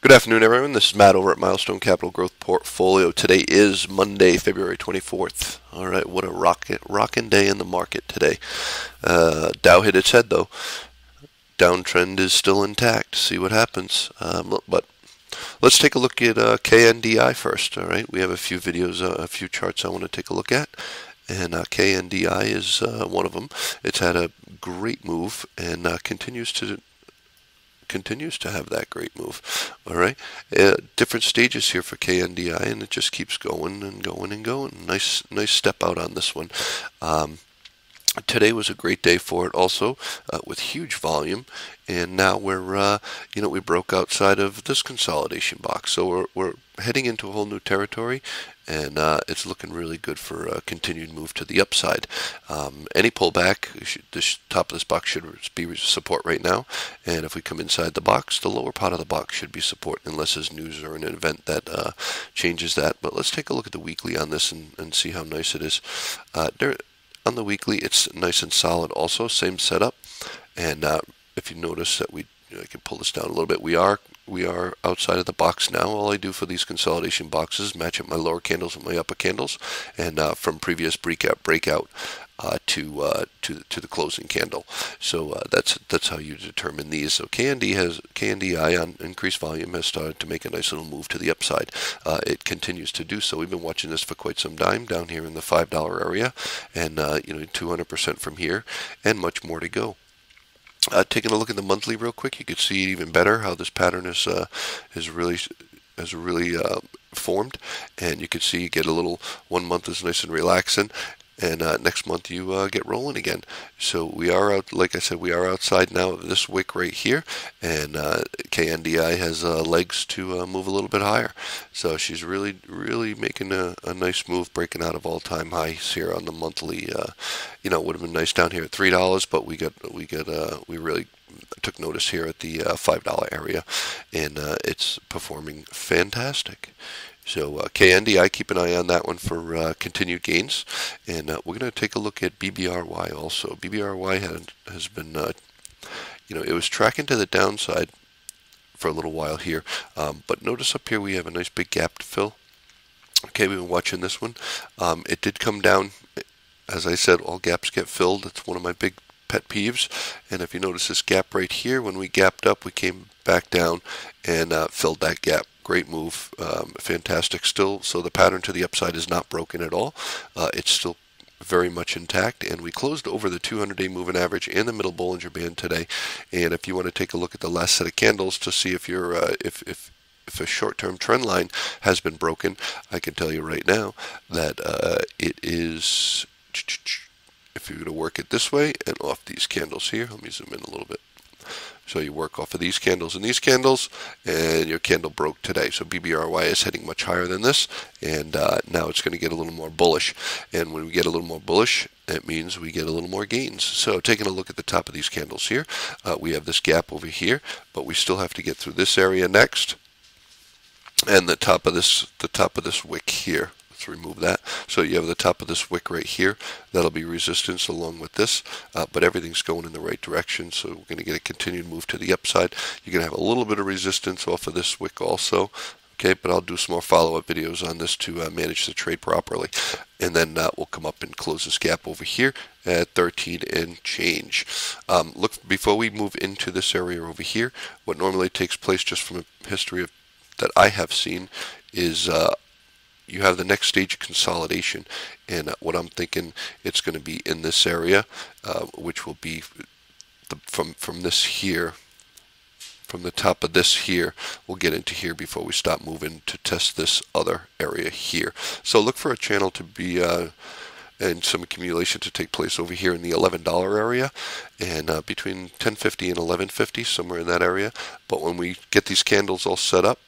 Good afternoon, everyone. This is Matt over at Milestone Capital Growth Portfolio. Today is Monday, February 24th. All right, what a rockin' day in the market today. Dow hit its head, though. Downtrend is still intact. See what happens. But let's take a look at KNDI first. All right, we have a few videos, a few charts I want to take a look at. And KNDI is one of them. It's had a great move and continues to have that great move. All right, different stages here for KNDI, and it just keeps going and going and going. Nice step out on this one. Today was a great day for it also, with huge volume, and now we broke outside of this consolidation box, so we're heading into a whole new territory, and it's looking really good for a continued move to the upside. Any pullback, the top of this box should be support right now, and if we come inside the box, the lower part of the box should be support unless there's news or an event that changes that. But let's take a look at the weekly on this and see how nice it is. On the weekly, it's nice and solid also, same setup. And if you notice that I can pull this down a little bit, we are outside of the box now. All I do for these consolidation boxes, match up my lower candles with my upper candles, and from previous breakout to the closing candle. So that's how you determine these. So KNDI on increased volume has started to make a nice little move to the upside. It continues to do so. We've been watching this for quite some time down here in the $5 area, and 200% from here, and much more to go. Taking a look at the monthly real quick, you can see even better how this pattern has really formed, and you can see you get a little 1 month is nice and relaxing, and next month you get rolling again. So we are out, like I said, we are outside now of this wick right here, and KNDI has legs to move a little bit higher. So she's really making a nice move, breaking out of all-time highs here on the monthly. It would have been nice down here at $3, but we really took notice here at the $5 area, and it's performing fantastic. So KNDI, keep an eye on that one for continued gains. And we're going to take a look at BBRY also. BBRY has been, it was tracking to the downside for a little while here. But notice up here we have a nice big gap to fill. Okay, we've been watching this one. It did come down. As I said, all gaps get filled. It's one of my big pet peeves. And if you notice this gap right here, when we gapped up, we came back down and filled that gap. Great move, fantastic still. So the pattern to the upside is not broken at all. It's still very much intact, and we closed over the 200-day moving average and the middle Bollinger Band today. And if you want to take a look at the last set of candles to see if you're if a short-term trend line has been broken, I can tell you right now that it is. If you're going to work it this way and off these candles here, let me zoom in a little bit. So you work off of these candles and these candles, and your candle broke today. So BBRY is heading much higher than this, and now it's going to get a little more bullish. And when we get a little more bullish, it means we get a little more gains. So taking a look at the top of these candles here, we have this gap over here, but we still have to get through this area next, and the top of this wick here. Let's remove that. So you have the top of this wick right here. That'll be resistance along with this, but everything's going in the right direction. So we're going to get a continued move to the upside. You're going to have a little bit of resistance off of this wick also. Okay, but I'll do some more follow-up videos on this to manage the trade properly. And then we'll come up and close this gap over here at 13 and change. Look, before we move into this area over here, what normally takes place just from a history that I have seen is you have the next stage of consolidation, and what I'm thinking it's going to be in this area, which will be from this here, from the top of this here, we'll get into here before we stop moving to test this other area here. So look for a channel to be and some accumulation to take place over here in the $11 area, and between 1050 and 1150, somewhere in that area. But when we get these candles all set up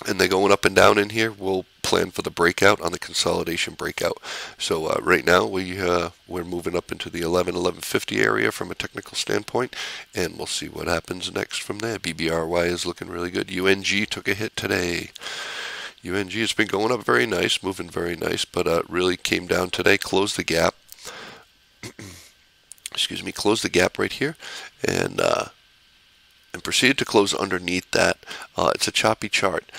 and they're going up and down in here, we'll plan for the breakout on the consolidation breakout. So right now we're moving up into the 1150 area from a technical standpoint, and we'll see what happens next from there. BBRY is looking really good. UNG took a hit today. UNG has been going up very nice, moving very nice, but really came down today, closed the gap. Excuse me, closed the gap right here, and and proceeded to close underneath that. It's a choppy chart.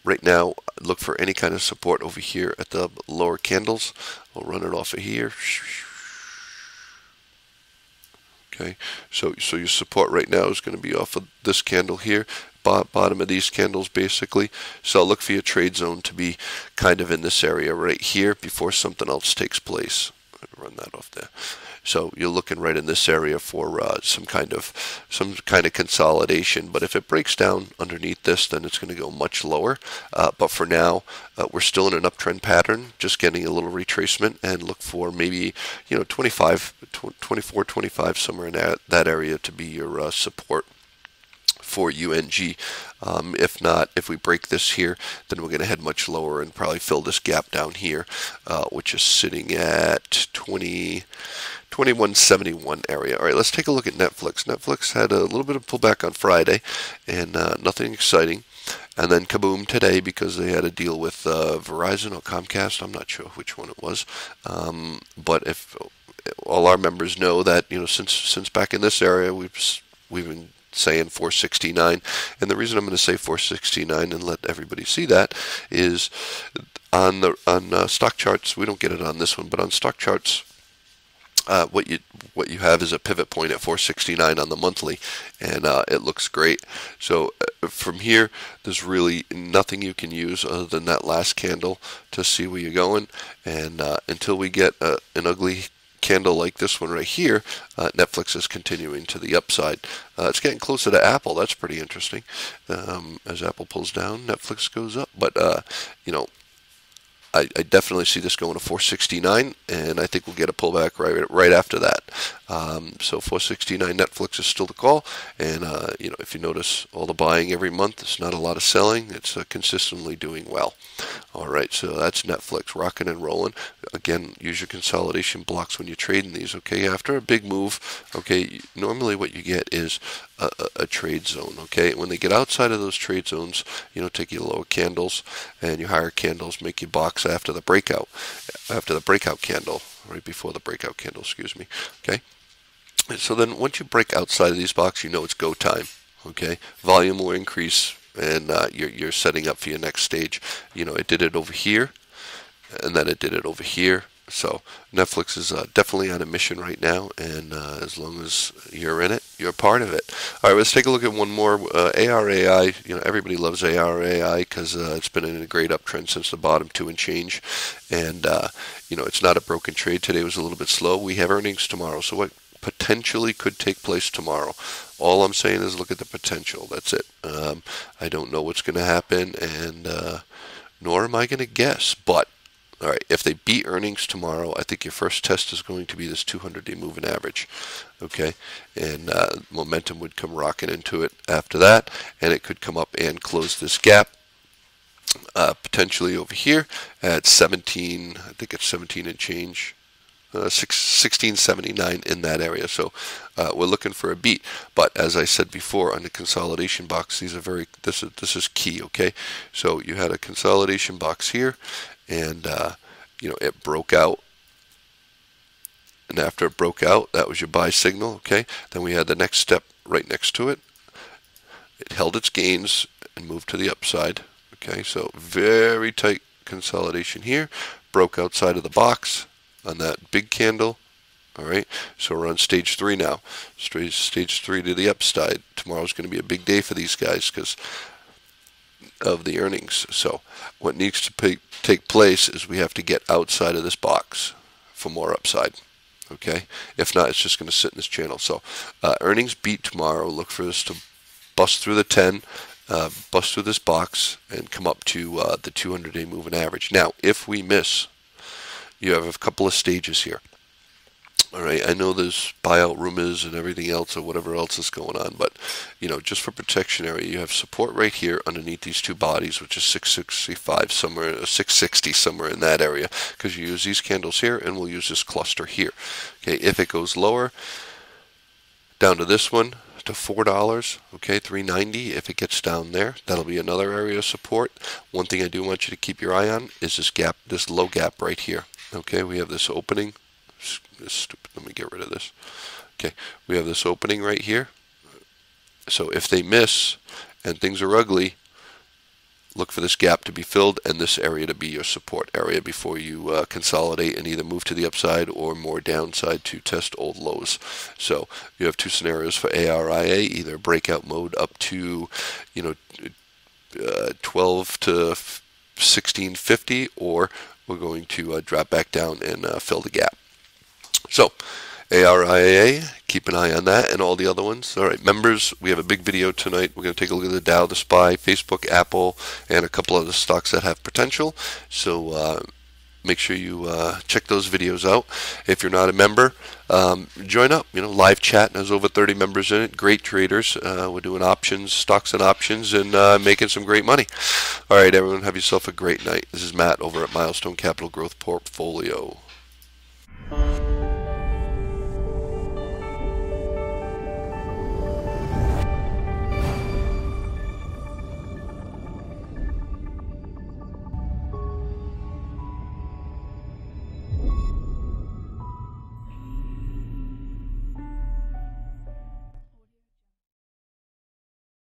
Right now, look for any kind of support over here at the lower candles. We'll run it off of here. Okay, so your support right now is going to be off of this candle here, bottom of these candles basically. So look for your trade zone to be kind of in this area right here before something else takes place. Run that off there. So you're looking right in this area for some kind of consolidation. But if it breaks down underneath this, then it's going to go much lower. But for now, we're still in an uptrend pattern, just getting a little retracement, and look for maybe 24, 25, somewhere in that area to be your support for UNG. If not, if we break this here, then we're going to head much lower and probably fill this gap down here, which is sitting at 2171 area. All right, let's take a look at Netflix. Netflix had a little bit of pullback on Friday, and nothing exciting. And then kaboom today, because they had a deal with Verizon or Comcast. I'm not sure which one it was, but if all our members know that since back in this area we've been saying 469, and the reason I'm going to say 469 and let everybody see that is on stock charts. We don't get it on this one, but on stock charts, what you have is a pivot point at 469 on the monthly, and it looks great. So from here, there's really nothing you can use other than that last candle to see where you're going, and until we get an ugly candle like this one right here, Netflix is continuing to the upside. It's getting closer to Apple. That's pretty interesting. As Apple pulls down, Netflix goes up. But I definitely see this going to 469, and I think we'll get a pullback right after that. So 469 Netflix is still the call, and if you notice all the buying every month, it's not a lot of selling. It's consistently doing well. All right, so that's Netflix rocking and rolling. Again, use your consolidation blocks when you're trading these. Okay, after a big move, okay, normally what you get is a trade zone. Okay, when they get outside of those trade zones, take your lower candles and your higher candles, make your box after the breakout candle, right before the breakout candle, excuse me. Okay, so then once you break outside of these boxes, it's go time. Okay, volume will increase, and you're setting up for your next stage. It did it over here, and then it did it over here. So Netflix is definitely on a mission right now, and as long as you're in it, you're part of it. All right, let's take a look at one more. ARAI, everybody loves ARAI because it's been in a great uptrend since the bottom 2 and change, and it's not a broken trade. Today was a little bit slow. We have earnings tomorrow, so what potentially could take place tomorrow? All I'm saying is look at the potential. That's it. I don't know what's going to happen, and nor am I going to guess, but all right, if they beat earnings tomorrow, I think your first test is going to be this 200-day moving average, okay? And momentum would come rocking into it after that, and it could come up and close this gap, potentially over here at 17, I think it's 17 and change, 1679 in that area. So we're looking for a beat. But as I said before, on the consolidation box, this is key, okay? So you had a consolidation box here, and it broke out, and after it broke out, that was your buy signal. Okay, then we had the next step right next to it. It held its gains and moved to the upside. Okay, so very tight consolidation here, broke outside of the box on that big candle. All right, so we're on stage 3 now. Stage 3 to the upside. Tomorrow's going to be a big day for these guys because of the earnings. So what needs to take place is we have to get outside of this box for more upside. Okay, if not, it's just going to sit in this channel. So earnings beat tomorrow. Look for this to bust through the 10, bust through this box, and come up to the 200-day moving average. Now, if we miss, you have a couple of stages here. All right, I know there's buyout rumors and everything else or whatever else is going on, but just for protection area, you have support right here underneath these two bodies, which is 665 somewhere, 660 somewhere in that area, because you use these candles here, and we'll use this cluster here. Okay, if it goes lower, down to this one, to $4, okay, $3.90. If it gets down there, that'll be another area of support. One thing I do want you to keep your eye on is this gap, this low gap right here. Okay, we have this opening. Stupid. Let me get rid of this. Okay, we have this opening right here. So if they miss and things are ugly, look for this gap to be filled and this area to be your support area before you consolidate and either move to the upside or more downside to test old lows. So you have two scenarios for ARIA, either breakout mode up to 12 to 1650, or we're going to drop back down and fill the gap. So ARIA, keep an eye on that and all the other ones. All right, members, we have a big video tonight. We're going to take a look at the Dow, the SPY, Facebook, Apple, and a couple other stocks that have potential. So make sure you check those videos out. If you're not a member, join up. Live chat has over 30 members in it. Great traders. We're doing options, stocks and options, and making some great money. All right, everyone, have yourself a great night. This is Matt over at Milestone Capital Growth Portfolio.